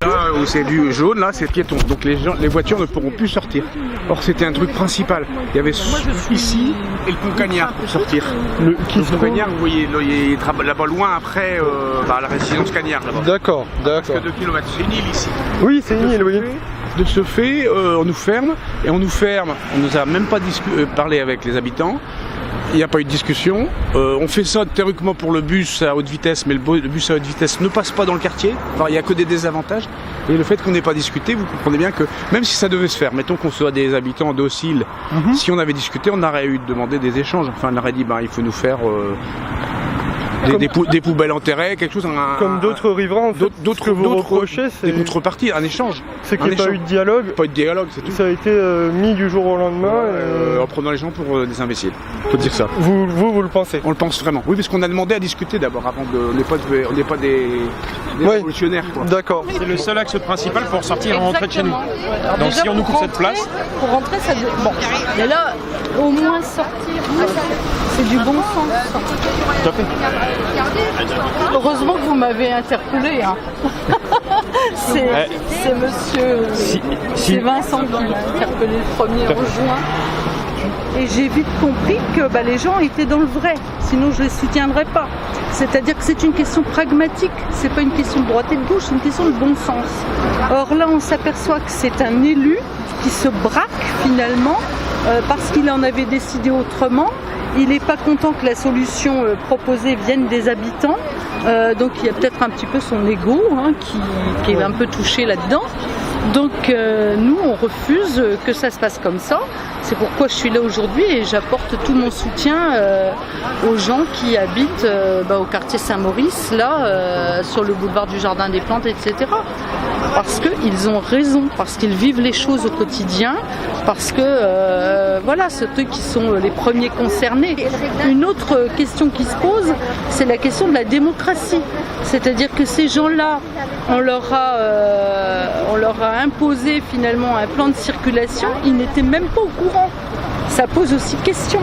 Là où c'est du jaune, là c'est piéton, donc les voitures ne pourront plus sortir. Or c'était un truc principal. Il y avait ici et le pont Cagnard pour sortir. Le pont Cagnard, vous voyez, il est là-bas loin après la résidence Cagnard là-bas. D'accord, d'accord. Parce que 2 km, c'est une île ici. Oui, c'est une île, oui. De ce fait, on nous ferme, on nous a même pas parlé avec les habitants. Il n'y a pas eu de discussion. On fait ça théoriquement pour le bus à haute vitesse, mais le bus à haute vitesse ne passe pas dans le quartier. Enfin, il n'y a que des désavantages. Et le fait qu'on n'ait pas discuté, vous comprenez bien que même si ça devait se faire, mettons qu'on soit des habitants dociles, si on avait discuté, on aurait eu demandé des échanges. Enfin, on aurait dit, il faut nous faire des poubelles enterrées, quelque chose. Comme d'autres riverains, en fait, ce que vous reprochez, c'est des contreparties, un échange. C'est qu'il n'y a pas eu de dialogue. Pas eu de dialogue, c'est tout. Ça a été mis du jour au lendemain. En prenant les gens pour des imbéciles. Faut dire ça. Vous le pensez? On le pense vraiment. Oui, parce qu'on a demandé à discuter d'abord avant de. On n'est pas des révolutionnaires. D'accord. C'est le seul axe principal pour sortir et rentrer de chez nous. Donc si on nous coupe cette place. Pour rentrer, ça. Bon. Mais là, au moins sortir, c'est du bon sens. Tout à fait. Heureusement que vous m'avez interpellé. Hein. C'est monsieur. C'est Vincent qui m'a interpellé le 1er juin. Et j'ai vite compris que les gens étaient dans le vrai, sinon je ne les soutiendrais pas. C'est-à-dire que c'est une question pragmatique, c'est pas une question de droite et de gauche, c'est une question de bon sens. Or là, on s'aperçoit que c'est un élu qui se braque finalement parce qu'il en avait décidé autrement. Il n'est pas content que la solution proposée vienne des habitants, donc il y a peut-être un petit peu son ego qui est un peu touché là-dedans. Donc nous, on refuse que ça se passe comme ça. C'est pourquoi je suis là aujourd'hui et j'apporte tout mon soutien aux gens qui habitent au quartier Saint-Maurice, là, sur le boulevard du Jardin des Plantes, etc. Parce qu'ils ont raison, parce qu'ils vivent les choses au quotidien, parce que c'est eux qui sont les premiers concernés. Une autre question qui se pose, c'est la question de la démocratie. C'est-à-dire que ces gens-là, on leur a imposé finalement un plan de circulation, ils n'étaient même pas au courant. Ça pose aussi question.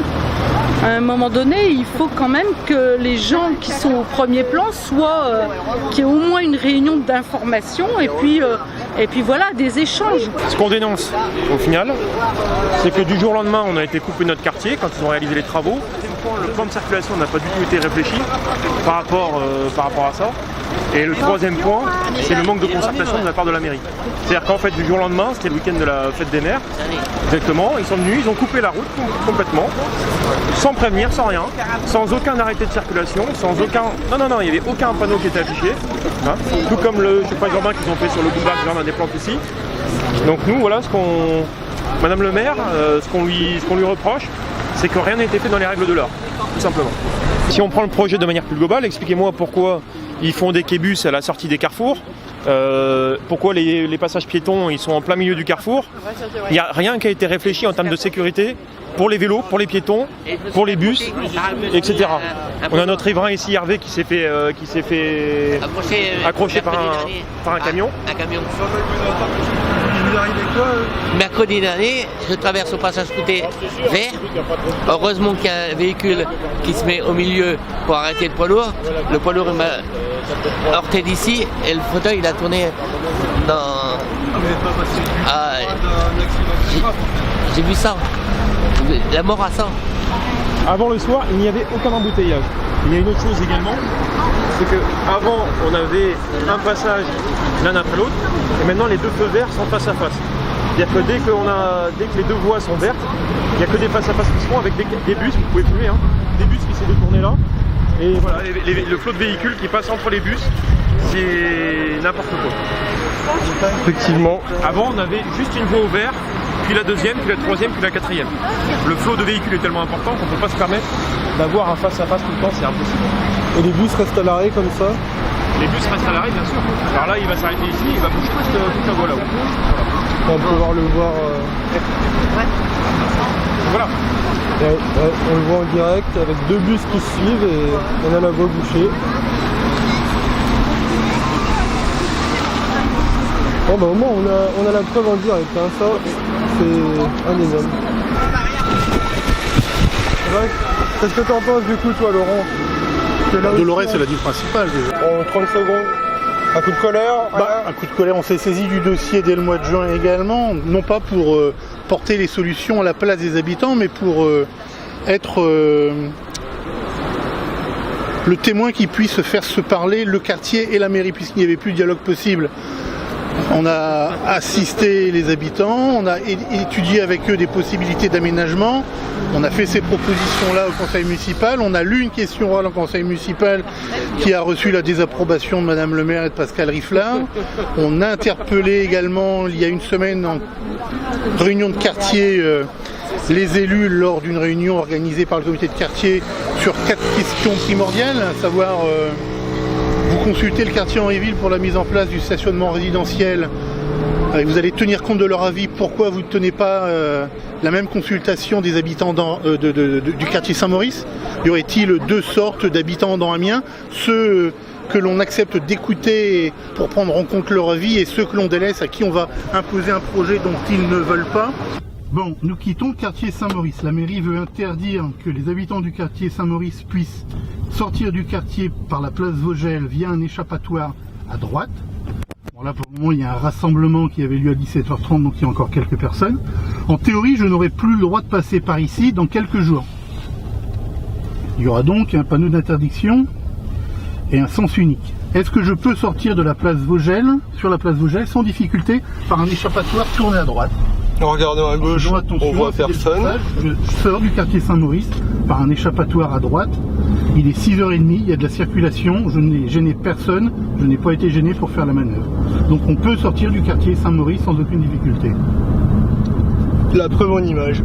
À un moment donné, il faut quand même que les gens qui sont au premier plan qu'il y ait au moins une réunion d'information et puis voilà, des échanges. Ce qu'on dénonce au final, c'est que du jour au lendemain, on a été coupé notre quartier quand ils ont réalisé les travaux. Le plan de circulation n'a pas du tout été réfléchi par rapport à ça. Et le troisième point, c'est le manque de concertation de la part de la mairie. C'est-à-dire qu'en fait, du jour au lendemain, c'était le week-end de la fête des mères, exactement, ils sont venus, ils ont coupé la route complètement, sans prévenir, sans rien, sans aucun arrêté de circulation, sans aucun... Non, il n'y avait aucun panneau qui était affiché, tout comme le checkpoint urbain qu'ils ont fait sur le boulevard du Jardin des Plantes ici. Donc nous, voilà Madame le maire, ce qu'on lui reproche, c'est que rien n'a été fait dans les règles de l'art, tout simplement. Si on prend le projet de manière plus globale, expliquez-moi pourquoi ils font des quai-bus à la sortie des carrefours, pourquoi les passages piétons ils sont en plein milieu du carrefour. Il n'y a rien qui a été réfléchi en termes de sécurité pour les vélos, pour les piétons, pour les bus, etc. On a notre riverain ici, Hervé, qui s'est fait accrocher par un camion. Mercredi dernier, je traverse au passage côté vert. Heureusement qu'il y a un véhicule qui se met au milieu pour arrêter le poids lourd. Le poids lourd m'a heurté d'ici et le fauteuil il a tourné dans... J'ai vu ça. La mort à ça. Avant le soir, il n'y avait aucun embouteillage. Il y a une autre chose également, c'est qu'avant, on avait un passage l'un après l'autre, et maintenant les deux feux verts sont face à face. C'est-à-dire que dès que les deux voies sont vertes, il n'y a que des face à face qui se font avec des bus, vous pouvez filmer, des bus qui essaient de tourner là. Et voilà, le flot de véhicules qui passe entre les bus, c'est n'importe quoi. Effectivement. Avant, on avait juste une voie au vert, puis la deuxième, puis la troisième, puis la quatrième. Le flot de véhicules est tellement important qu'on ne peut pas se permettre d'avoir un face-à-face tout le temps, c'est impossible. Et les bus restent à l'arrêt comme ça? Les bus restent à l'arrêt, bien sûr. Alors là, il va s'arrêter ici, il va bouger toute la voie là-haut. On va pouvoir le voir. Voilà. Ouais, on le voit en direct avec deux bus qui se suivent et on a la voie bouchée. Bon, au moins on a la preuve en direct, ça c'est indéniable. Qu'est-ce que tu en penses du coup toi Laurent? Dolorès c'est la ville principale déjà. En 30 secondes. Un coup de colère. Bah, un coup de colère, on s'est saisi du dossier dès le mois de juin également, non pas pour porter les solutions à la place des habitants, mais pour être le témoin qui puisse faire se parler le quartier et la mairie, puisqu'il n'y avait plus de dialogue possible. On a assisté les habitants, on a étudié avec eux des possibilités d'aménagement, on a fait ces propositions-là au conseil municipal, on a lu une question orale au conseil municipal qui a reçu la désapprobation de Madame le maire et de Pascal Rifflard. On a interpellé également, il y a une semaine, en réunion de quartier, les élus lors d'une réunion organisée par le comité de quartier sur 4 questions primordiales, à savoir vous consultez le quartier Henri-Ville pour la mise en place du stationnement résidentiel et vous allez tenir compte de leur avis. Pourquoi vous ne tenez pas la même consultation des habitants du quartier Saint-Maurice? Y aurait-il 2 sortes d'habitants dans Amiens? Ceux que l'on accepte d'écouter pour prendre en compte leur avis et ceux que l'on délaisse, à qui on va imposer un projet dont ils ne veulent pas. Bon, nous quittons le quartier Saint-Maurice. La mairie veut interdire que les habitants du quartier Saint-Maurice puissent sortir du quartier par la place Vogel via un échappatoire à droite. Bon, là, pour le moment, il y a un rassemblement qui avait lieu à 17h30, donc il y a encore quelques personnes. En théorie, je n'aurai plus le droit de passer par ici dans quelques jours. Il y aura donc un panneau d'interdiction et un sens unique. Est-ce que je peux sortir de la place Vogel, sur la place Vogel, sans difficulté, par un échappatoire tourné à droite? En regardant à gauche, on voit personne. Je sors du quartier Saint-Maurice par un échappatoire à droite. Il est 6h30, il y a de la circulation, je n'ai gêné personne, je n'ai pas été gêné pour faire la manœuvre. Donc on peut sortir du quartier Saint-Maurice sans aucune difficulté. La preuve en image.